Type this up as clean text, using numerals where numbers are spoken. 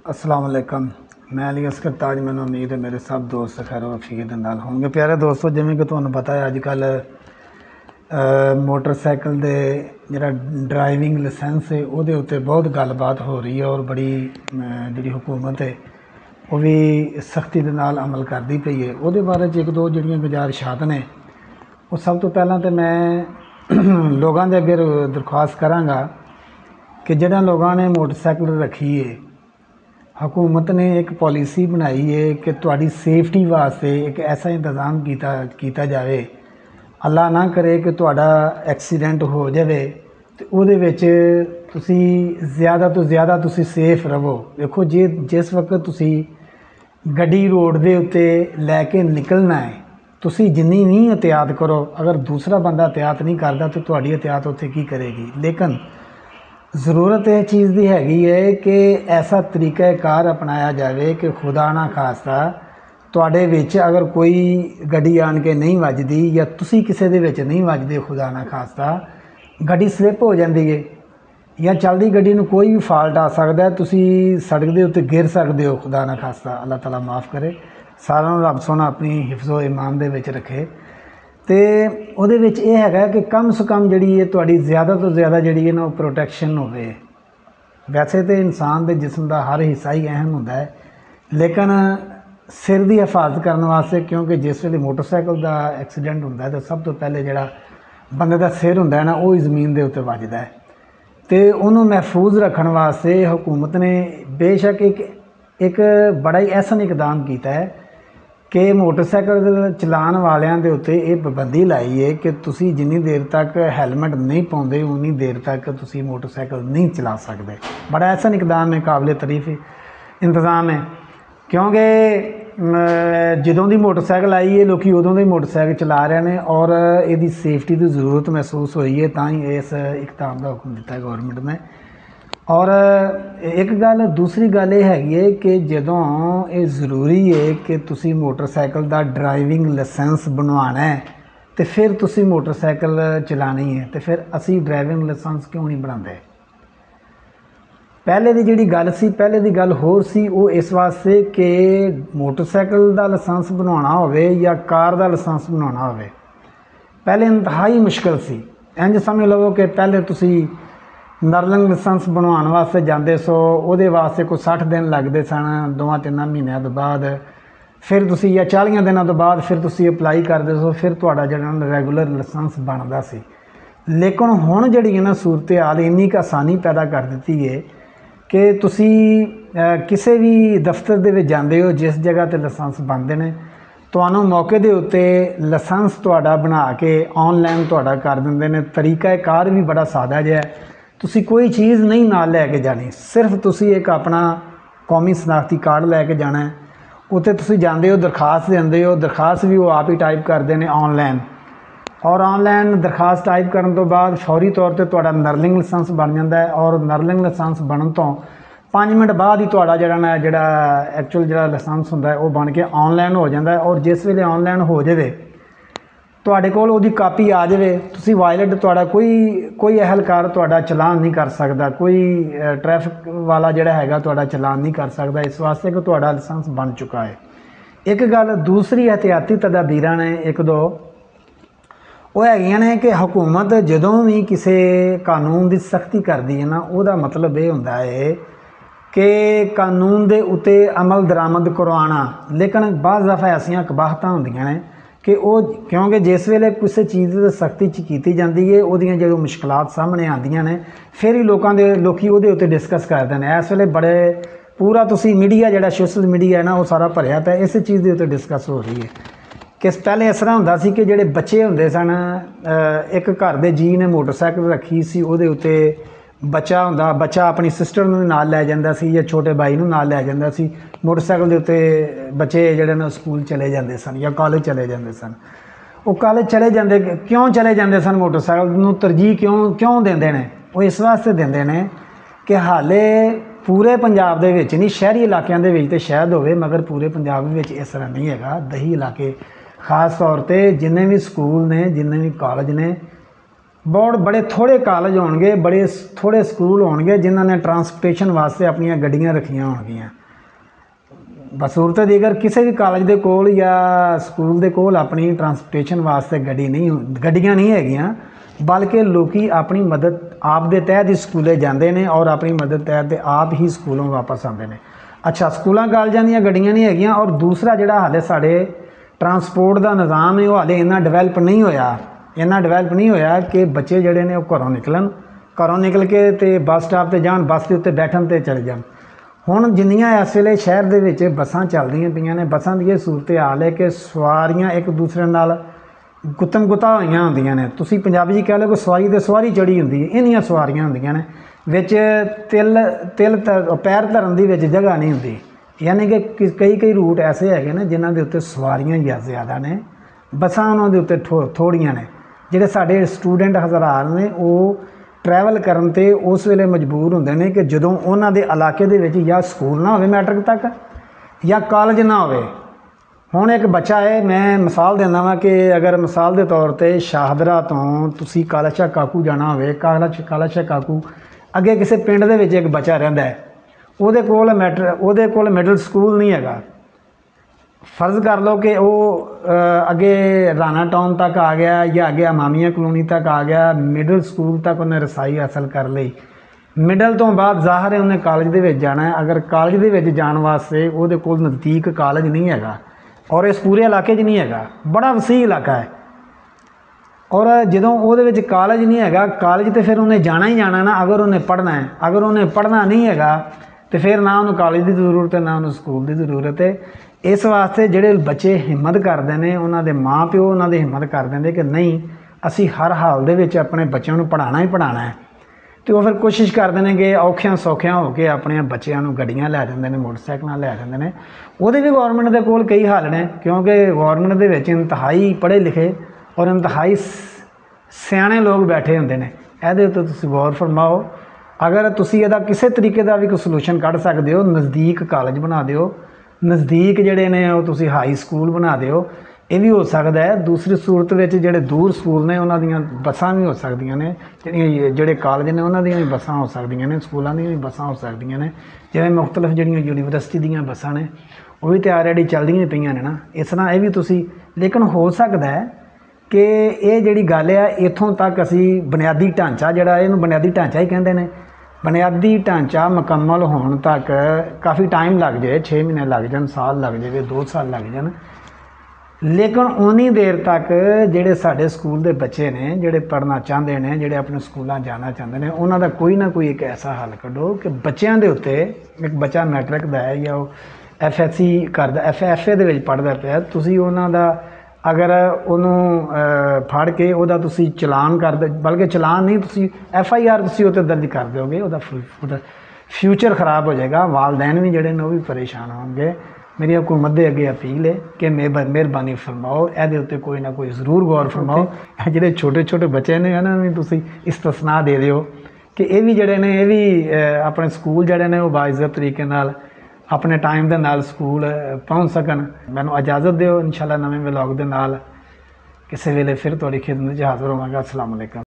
अस्सलाम वालेकुम। मैं अली असगर ताज। मैंने उम्मीद है मेरे सब दोस्त खैर वफीक दे नाल होंगे। प्यारे दोस्तों, जिवें कि तुहानूं पता है अजकल मोटरसाइकिल दे जिहड़ा ड्राइविंग लाइसेंस है उहदे उत्ते बहुत गलबात हो रही है और बड़ी जिहड़ी हुकूमत है वो भी सख्ती दे नाल अमल करदी पई है। उहदे बारे च एक दो जिहड़ियां गुजारिशात ने, वो सब तो पहलां तो मैं लोगों के अगे दरख्वास्त करांगा कि जिहड़े लोगों ने मोटरसाइकिल रखी है, हुकूमत ने एक पॉलिसी बनाई है कि तुहाडी सेफ्टी वास्ते एक ऐसा इंतज़ाम कीता जाए, अल्लाह ना करे कि तुहाडा एक्सीडेंट हो जाए तो उहदे विच तुसी ज़्यादा तो ज़्यादा तुसी सेफ रहो। देखो जे जिस वक्त तुसी गड्डी रोड दे उत्ते लैके निकलना है, तुसी जिन्नी भी एहतियात करो, अगर दूसरा बंदा एहतियात नहीं करता तो तुहाडी एहतियात उत्थे की करेगी। लेकिन ज़रूरत इस चीज़ की हैगी है कि ऐसा तरीक़ाकार अपनाया जाए कि खुदा ना खास्ता तुहाडे विच अगर कोई गड्डी आन के नहीं वजदी या तुसी किसी दे विच नहीं वजदे, खुदा ना खास्ता गड्डी स्लिप हो जाती है या चलदी गड्डी नूं कोई भी फॉल्ट आ सकता है, तुसी सड़क दे उत्ते गिर सकते हो। खुदा ना खास्ता अल्लाह ताला माफ़ करे, सारिआं नूं रब सोना अपनी हिफ्ज़ो ईमान दे विच रखे। तो उहदे विच यह हैगा कि कम से कम जिहड़ी है तुहाडी ज़्यादा तो ज़्यादा जिहड़ी है ना प्रोटैक्शन होवे। वैसे तो इंसान के जिस्म का हर हिस्सा ही अहम होंदा है, लेकिन सिर की हिफाजत करने वास्ते, क्योंकि जिस वेले मोटरसाइकिल का एक्सीडेंट होंदा है तो सब तो पहले जिहड़ा बंदे का सिर होंदा है ना वो ही ज़मीन के उत्ते वजदा है। तो उन्होंने महफूज रखने वास्ते हुकूमत ने बेशक एक बड़ा ही ऐसा इकदाम किया है कि मोटरसाइकिल चलाने वालियां दे उत्ते ये पाबंदी लाई है कि तुसी जिन्नी देर तक हैलमेट नहीं पाउंदे उन्नी देर तक तुसी मोटरसाइकिल नहीं चला सकते। बड़ा ऐसा इकदाम है, काबिल तारीफ इंतज़ाम है, क्योंकि जदों दी मोटरसाइकिल आई है लोग उदों दी मोटरसाइकिल चला रहे हैं और यदी सेफ्टी की ज़रूरत महसूस हुई है तां ही इस इकदाम का हुक्म दिता है गौरमेंट ने। और एक गल दूसरी गल यह हैगी है कि जदों ये ज़रूरी है कि तुसी मोटरसाइकिल का ड्राइविंग लाइसेंस बनवाना है तो फिर तुसी मोटरसाइकिल चलानी है, तो फिर असी ड्राइविंग लाइसेंस क्यों नहीं बनाते। पहले की जिहड़ी गल सी, पहले की गल होर सी, वो इस वास्ते कि मोटरसाइकिल का लाइसेंस बनवाना होवे या कार का लाइसेंस बनवाना होवे पहले इंतहाई मुश्किल सी। इंज समझ लवो कि पहले तुसी लर्निंग लाइसेंस बनवाने वास्ते जाते सो, उहदे वास्ते कोई 60 दिन लगते सन, 2-3 महीनों तो बाद फिर तुसी या 40 दिनों तो बाद फिर तुसी अप्लाई करते सो, फिर तुहाडा जिहड़ा रैगूलर लाइसेंस बनता सी। लेकिन हुण जिहड़ी है ना सूरत हाल इन्नी क आसानी पैदा कर दी है कि तुसी किसी भी दफ्तर दे विच जांदे हो, जिस जगह ते लाइसेंस बनते हैं, तुहानूं मौके दे उत्ते लाइसेंस तुहाडा बना के ऑनलाइन तुहाडा कर दिंदे ने। तरीकाकार भी बड़ा सादा जिहा है, तुसी कोई चीज़ नहीं नाल लैके जानी, सिर्फ तुसी एक अपना कौमी शनाख्ती कार्ड लैके जाना है। उत्ते तुसी जांदे हो, दरखास्त देंदे हो, दरखास्त भी वो आप ही टाइप करते हैं ऑनलाइन, और ऑनलाइन दरखास्त टाइप करने तो बाद फौरी तौर पर तुहाडा लर्निंग लाइसेंस बन जाता है और लर्निंग लाइसेंस बनने तो 5 मिनट बाद ही तुहाडा जिहड़ा एक्चुअल जिहड़ा लाइसेंस हुंदा है वो बन के ऑनलाइन हो जाता है। और जिस वेले ऑनलाइन हो जाए तुहाडे कोल उहदी कापी आ जाए, तुसी वायलेट तुहाडा कोई अहलकार तुहाडा चलान नहीं कर सकता, कोई ट्रैफिक वाला जिहड़ा हैगा तुहाडा चलान नहीं कर सकता, इस वास्ते कि तुहाडा लाइसेंस बन चुका है। एक गल दूसरी एहतियाती तदाबीरां ने एक दो वो हैगियां ने कि हुकूमत जदों भी किसी कानून की सख्ती करती है ना, उसका मतलब ये होंदा है कि कानून के उत्ते अमल दरामद करवाना। लेकिन बाज़ दफ़ा ऐसियां कबाहतां होंदियां ने कि वो क्योंकि जिस वेले किसी चीज़ की सख्ती की जाती है उहदियां जो मुश्किलात सामने आंदियां ने फिर ही लोग उहदे उत्ते डिस्कस करते हैं। इस वेले बड़े पूरा तुसी मीडिया जिहड़ा सोशल मीडिया है ना वो सारा भरिया पिया इस चीज़ के उत्ते डिस्कस हो रही है कि पहले इस तरह होंदा सी कि जिहड़े बच्चे होंदे सन, एक घर दे जी ने मोटरसाइकिल रखी सी, उहदे उत्ते बच्चा होंदा, बच्चा अपनी सिस्टर नूं नाल लै जांदा सी या छोटे भाई नूं नाल लै जांदा सी। मोटरसाइकिल के उत्ते बच्चे जिहड़े ने स्कूल चले जाते सन या कॉलेज चले जाते सन। वो कॉलेज चले जाते क्यों चले जाते सन, मोटरसाइकिल नूं तरजीह क्यों देंदे ने? वो इस वास्ते देंदे ने कि हाले पूरे पंजाब दे विच नहीं, शहरी इलाकों के तो शायद होवे मगर पूरे पंजाब में इस तरह नहीं है। दही इलाके खास तौर पर जिन्ने भी स्कूल ने, जिन्ने भी कॉलेज ने, ਬਹੁਤ ਬੜੇ ਥੋੜ੍ਹੇ ਕਾਲਜ ਹੋਣਗੇ, ਬੜੇ ਥੋੜ੍ਹੇ ਸਕੂਲ ਹੋਣਗੇ ਜਿਨ੍ਹਾਂ ਨੇ ਟਰਾਂਸਪੋਰਟੇਸ਼ਨ ਵਾਸਤੇ ਆਪਣੀਆਂ ਗੱਡੀਆਂ ਰੱਖੀਆਂ ਹੋਣਗੀਆਂ। ਬਸੂਰਤ ਦੀ ਅਗਰ ਕਿਸੇ ਵੀ ਕਾਲਜ ਦੇ ਕੋਲ ਜਾਂ ਸਕੂਲ ਦੇ ਕੋਲ ਆਪਣੀ ਟਰਾਂਸਪੋਰਟੇਸ਼ਨ ਵਾਸਤੇ ਗੱਡੀਆਂ ਨਹੀਂ ਹੈਗੀਆਂ, ਬਲਕਿ ਲੋਕੀ ਆਪਣੀ ਮਦਦ ਆਪ ਦੇ ਤਹਿਤ ਹੀ ਸਕੂਲੇ ਜਾਂਦੇ ਨੇ ਔਰ ਆਪਣੀ ਮਦਦ ਤਹਿਤ ਤੇ ਆਪ ਹੀ ਸਕੂਲੋਂ ਵਾਪਸ ਆਉਂਦੇ ਨੇ। ਅੱਛਾ, ਸਕੂਲਾਂ ਕਾਲਜਾਂ ਦੀਆਂ ਗੱਡੀਆਂ ਨਹੀਂ ਹੈਗੀਆਂ। ਔਰ ਦੂਸਰਾ ਜਿਹੜਾ ਹਾਲੇ ਸਾਡੇ ਟਰਾਂਸਪੋਰਟ ਦਾ ਨਿਜ਼ਾਮ ਹੈ ਉਹ ਹਾਲੇ ਇੰਨਾ ਡਿਵੈਲਪ ਨਹੀਂ ਹੋਇਆ ਕਿ ਬੱਚੇ ਜਿਹੜੇ ਨੇ ਉਹ ਘਰੋਂ ਨਿਕਲ ਕੇ ਤੇ ਬੱਸ ਸਟਾਪ ਤੇ ਜਾਣ, ਬੱਸ ਦੇ ਉੱਤੇ ਬੈਠਣ ਤੇ ਚਲੇ ਜਾਣ। ਹੁਣ ਜਿੰਨੀਆਂ ਇਸ ਵੇਲੇ ਸ਼ਹਿਰ ਦੇ ਵਿੱਚ ਬੱਸਾਂ ਚੱਲਦੀਆਂ ਪਈਆਂ ਨੇ, ਬੱਸਾਂ ਦੀ ਇਹ ਸੂਰਤ ਹਾਲ ਹੈ ਕਿ ਸਵਾਰੀਆਂ ਇੱਕ ਦੂਸਰੇ ਨਾਲ ਗੁੱਤਮ-ਗੁੱਤਾ ਹੋਈਆਂ ਹੁੰਦੀਆਂ ਨੇ। ਤੁਸੀਂ ਪੰਜਾਬੀ 'ਚ ਕਹਿ ਲਓ ਕਿ ਸਵਾਰੀ ਤੇ ਸਵਾਰੀ ਚੜ੍ਹੀ ਹੁੰਦੀ ਹੈ, ਇੰਨੀਆਂ ਸਵਾਰੀਆਂ ਹੁੰਦੀਆਂ ਨੇ, ਵਿੱਚ ਪੈਰ ਧਰਨ ਦੀ ਵਿੱਚ ਜਗ੍ਹਾ ਨਹੀਂ ਹੁੰਦੀ। ਯਾਨੀ ਕਿ ਕਈ ਰੂਟ ਐਸੇ ਹੈਗੇ ਨੇ ਜਿਨ੍ਹਾਂ ਦੇ ਉੱਤੇ ਸਵਾਰੀਆਂ ਜ਼ਿਆਦਾ ਨੇ, ਬੱਸਾਂ ਉਹਨਾਂ ਦੇ ਉੱਤੇ ਥੋੜ੍ਹੀਆਂ ਨੇ। ਜਿਹੜੇ ਸਾਡੇ ਸਟੂਡੈਂਟ ਹਜ਼ਾਰਾਂ ਨੇ ਉਹ ਟਰੈਵਲ ਕਰਨ 'ਤੇ ਉਸ ਵੇਲੇ ਮਜਬੂਰ ਹੁੰਦੇ ਨੇ ਕਿ ਜਦੋਂ ਉਹਨਾਂ ਦੇ ਇਲਾਕੇ ਦੇ ਵਿੱਚ ਜਾਂ ਸਕੂਲ ਨਾ ਹੋਵੇ ਮੈਟ੍ਰਿਕ ਤੱਕ ਜਾਂ ਕਾਲਜ ਨਾ ਹੋਵੇ। ਹੁਣ ਇੱਕ ਬੱਚਾ ਹੈ, ਮੈਂ ਮਿਸਾਲ ਦਿੰਦਾ ਵਾਂ ਕਿ ਅਗਰ ਮਿਸਾਲ ਦੇ ਤੌਰ 'ਤੇ ਸ਼ਾਹਦਰਾ ਤੋਂ ਤੁਸੀਂ ਕਾਲਾਸ਼ਾਹ ਕਾਕੂ ਜਾਣਾ ਹੋਵੇ, ਕਾਲਾਸ਼ਾਹ ਕਾਕੂ ਅੱਗੇ ਕਿਸੇ ਪਿੰਡ ਦੇ ਵਿੱਚ ਇੱਕ ਬੱਚਾ ਰਹਿੰਦਾ ਹੈ, ਉਹਦੇ ਕੋਲ ਮਿਡਲ ਸਕੂਲ ਨਹੀਂ ਹੈਗਾ। ਫਰਜ਼ ਕਰ ਲਓ ਕਿ ਉਹ ਅੱਗੇ ਰਾਣਾ ਟਾਊਨ ਤੱਕ ਆ ਗਿਆ ਜਾਂ ਅੱਗੇ ਇਮਾਮੀਆ ਕਲੋਨੀ ਤੱਕ ਆ ਗਿਆ, ਮਿਡਲ ਸਕੂਲ ਤੱਕ ਉਹਨੇ ਰਸਾਈ ਹਾਸਲ ਕਰ ਲਈ। ਮਿਡਲ ਤੋਂ ਬਾਅਦ ਜ਼ਾਹਰ ਹੈ ਉਹਨੇ ਕਾਲਜ ਦੇ ਵਿੱਚ ਜਾਣਾ ਹੈ। ਅਗਰ ਕਾਲਜ ਦੇ ਵਿੱਚ ਜਾਣ ਵਾਸਤੇ ਉਹਦੇ ਕੋਲ ਨਜ਼ਦੀਕ ਕਾਲਜ ਨਹੀਂ ਹੈਗਾ ਔਰ ਇਸ ਪੂਰੇ ਇਲਾਕੇ 'ਚ ਨਹੀਂ ਹੈਗਾ, ਬੜਾ ਵਸੀਹ ਇਲਾਕਾ ਹੈ। ਔਰ ਜਦੋਂ ਉਹਦੇ ਵਿੱਚ ਕਾਲਜ ਨਹੀਂ ਹੈਗਾ, ਕਾਲਜ ਤੇ ਫਿਰ ਉਹਨੇ ਜਾਣਾ ਹੀ ਜਾਣਾ ਨਾ, ਅਗਰ ਉਹਨੇ ਪੜ੍ਹਨਾ ਹੈ। ਅਗਰ ਉਹਨੇ ਪੜ੍ਹਨਾ ਨਹੀਂ ਹੈਗਾ ਤੇ ਫਿਰ ਨਾ ਉਹਨੂੰ ਕਾਲਜ ਦੀ ਜ਼ਰੂਰਤ ਹੈ ਨਾ ਉਹਨੂੰ ਸਕੂਲ ਦੀ ਜ਼ਰੂਰਤ ਹੈ। ਇਸ ਵਾਸਤੇ ਜਿਹੜੇ ਬੱਚੇ ਹਿੰਮਤ ਕਰਦੇ ਨੇ, ਉਹਨਾਂ ਦੇ ਮਾਂ ਪਿਓ ਉਹਨਾਂ ਦੀ ਹਿੰਮਤ ਕਰ ਦਿੰਦੇ ਕਿ ਨਹੀਂ, ਅਸੀਂ ਹਰ ਹਾਲ ਦੇ ਵਿੱਚ ਆਪਣੇ ਬੱਚਿਆਂ ਨੂੰ ਪੜ੍ਹਾਉਣਾ ਹੀ ਪੜ੍ਹਾਉਣਾ ਹੈ। ਅਤੇ ਉਹ ਫਿਰ ਕੋਸ਼ਿਸ਼ ਕਰਦੇ ਨੇ ਕਿ ਔਖਿਆਂ ਸੌਖਿਆਂ ਹੋ ਕੇ ਆਪਣੇ ਬੱਚਿਆਂ ਨੂੰ ਗੱਡੀਆਂ ਲੈ ਦਿੰਦੇ ਨੇ, ਮੋਟਰਸਾਈਕਲਾਂ ਲੈ ਦਿੰਦੇ ਨੇ। ਉਹਦੇ ਵੀ ਗੌਰਮੈਂਟ ਦੇ ਕੋਲ ਕਈ ਹੱਲ ਨੇ, ਕਿਉਂਕਿ ਗੌਰਮੈਂਟ ਦੇ ਵਿੱਚ ਇੰਤਹਾਈ ਪੜ੍ਹੇ ਲਿਖੇ ਔਰ ਇੰਤਹਾਈ ਸਿਆਣੇ ਲੋਕ ਬੈਠੇ ਹੁੰਦੇ ਨੇ। ਇਹਦੇ ਉੱਤੇ ਤੁਸੀਂ ਗੌਰ ਫਰਮਾਓ। ਅਗਰ ਤੁਸੀਂ ਇਹਦਾ ਕਿਸੇ ਤਰੀਕੇ ਦਾ ਵੀ ਕੋਈ ਸੋਲੂਸ਼ਨ ਕੱਢ ਸਕਦੇ ਹੋ, ਨਜ਼ਦੀਕ ਕਾਲਜ ਬਣਾ ਦਿਓ, ਨਜ਼ਦੀਕ ਜਿਹੜੇ ਨੇ ਉਹ ਤੁਸੀਂ ਹਾਈ ਸਕੂਲ ਬਣਾ ਦਿਓ, ਇਹ ਵੀ ਹੋ ਸਕਦਾ ਹੈ। ਦੂਸਰੀ ਸੂਰਤ ਵਿੱਚ ਜਿਹੜੇ ਦੂਰ ਸਕੂਲ ਨੇ ਉਹਨਾਂ ਦੀਆਂ ਬੱਸਾਂ ਵੀ ਹੋ ਸਕਦੀਆਂ ਨੇ, ਜਿਹੜੇ ਕਾਲਜ ਨੇ ਉਹਨਾਂ ਦੀਆਂ ਵੀ ਬੱਸਾਂ ਹੋ ਸਕਦੀਆਂ ਨੇ, ਸਕੂਲਾਂ ਦੀਆਂ ਵੀ ਬੱਸਾਂ ਹੋ ਸਕਦੀਆਂ ਨੇ। ਜਿਵੇਂ ਮੁਖਤਲਿਫ ਜਿਹੜੀਆਂ ਯੂਨੀਵਰਸਿਟੀ ਦੀਆਂ ਬੱਸਾਂ ਨੇ ਉਹ ਵੀ ਤਾਂ ਆਲਰੇਡੀ ਚੱਲਦੀਆਂ ਪਈਆਂ ਨੇ ਨਾ। ਇਸ ਤਰ੍ਹਾਂ ਇਹ ਵੀ ਤੁਸੀਂ, ਲੇਕਿਨ ਹੋ ਸਕਦਾ ਹੈ ਕਿ ਇਹ ਜਿਹੜੀ ਗੱਲ ਆ ਇੱਥੋਂ ਤੱਕ ਅਸੀਂ ਬੁਨਿਆਦੀ ਢਾਂਚਾ ਜਿਹੜਾ ਇਹਨੂੰ ਬੁਨਿਆਦੀ ਢਾਂਚਾ ਹੀ ਕਹਿੰਦੇ ਨੇ, ਬੁਨਿਆਦੀ ਢਾਂਚਾ ਮੁਕੰਮਲ ਹੋਣ ਤੱਕ ਕਾਫੀ ਟਾਈਮ ਲੱਗ ਜਾਏ, 6 ਮਹੀਨੇ ਲੱਗ ਜਾਣ, ਸਾਲ ਲੱਗ ਜਾਵੇ, 2 ਸਾਲ ਲੱਗ ਜਾਣ। ਲੇਕਿਨ ਉਨੀ ਦੇਰ ਤੱਕ ਜਿਹੜੇ ਸਾਡੇ ਸਕੂਲ ਦੇ ਬੱਚੇ ਨੇ, ਜਿਹੜੇ ਪੜ੍ਹਨਾ ਚਾਹੁੰਦੇ ਨੇ, ਜਿਹੜੇ ਆਪਣੇ ਸਕੂਲਾਂ ਜਾਣਾ ਚਾਹੁੰਦੇ ਨੇ, ਉਹਨਾਂ ਦਾ ਕੋਈ ਨਾ ਕੋਈ ਇੱਕ ਐਸਾ ਹੱਲ ਕੱਢੋ ਕਿ ਬੱਚਿਆਂ ਦੇ ਉੱਤੇ, ਇੱਕ ਬੱਚਾ ਮੈਟ੍ਰਿਕ ਦਾ ਹੈ ਜਾਂ ਉਹ FSC ਕਰਦਾ, FA ਦੇ ਵਿੱਚ ਪੜ੍ਹਦਾ ਪਿਆ, ਤੁਸੀਂ ਉਹਨਾਂ ਦਾ ਅਗਰ ਉਹਨੂੰ ਫੜ ਕੇ ਉਹਦਾ ਤੁਸੀਂ ਚਲਾਨ ਕਰਦੇ, ਬਲਕਿ ਚਲਾਨ ਨਹੀਂ, ਤੁਸੀਂ FIR ਤੁਸੀਂ ਉਹ 'ਤੇ ਦਰਜ ਕਰ ਦਿਓਗੇ, ਉਹਦਾ ਫਿਊਚਰ ਖ਼ਰਾਬ ਹੋ ਜਾਏਗਾ। ਵਾਲਦੈਨ ਵੀ ਜਿਹੜੇ ਨੇ ਉਹ ਵੀ ਪਰੇਸ਼ਾਨ ਹੋਣਗੇ। ਮੇਰੀ ਹਕੂਮਤ ਦੇ ਅੱਗੇ ਅਪੀਲ ਹੈ ਕਿ ਮਿਹਰਬਾਨੀ ਫਰਮਾਓ, ਇਹਦੇ ਉੱਤੇ ਕੋਈ ਨਾ ਕੋਈ ਜ਼ਰੂਰ ਗੌਰ ਫਰਮਾਓ। ਜਿਹੜੇ ਛੋਟੇ ਬੱਚੇ ਨੇ ਇਹਨਾਂ ਨੂੰ ਵੀ ਤੁਸੀਂ ਇਸਤਸਨਾ ਦੇ ਦਿਓ ਕਿ ਇਹ ਵੀ ਜਿਹੜੇ ਨੇ, ਇਹ ਵੀ ਆਪਣੇ ਸਕੂਲ ਜਿਹੜੇ ਨੇ ਉਹ ਬਾਇਜ਼ਤ ਤਰੀਕੇ ਨਾਲ ਆਪਣੇ ਟਾਈਮ ਦੇ ਨਾਲ ਸਕੂਲ ਪਹੁੰਚ ਸਕਣ। ਮੈਨੂੰ ਇਜਾਜ਼ਤ ਦਿਓ, ਇਨਸ਼ਾਅੱਲਾ ਨਵੇਂ ਵਲੌਗ ਦੇ ਨਾਲ ਕਿਸੇ ਵੇਲੇ ਫਿਰ ਤੁਹਾਡੀ ਖਿਦਮਤ 'ਚ ਹਾਜ਼ਰ ਹੋਵਾਂਗਾ। ਅਸਲਾਮ ਅਲੈਕੁਮ।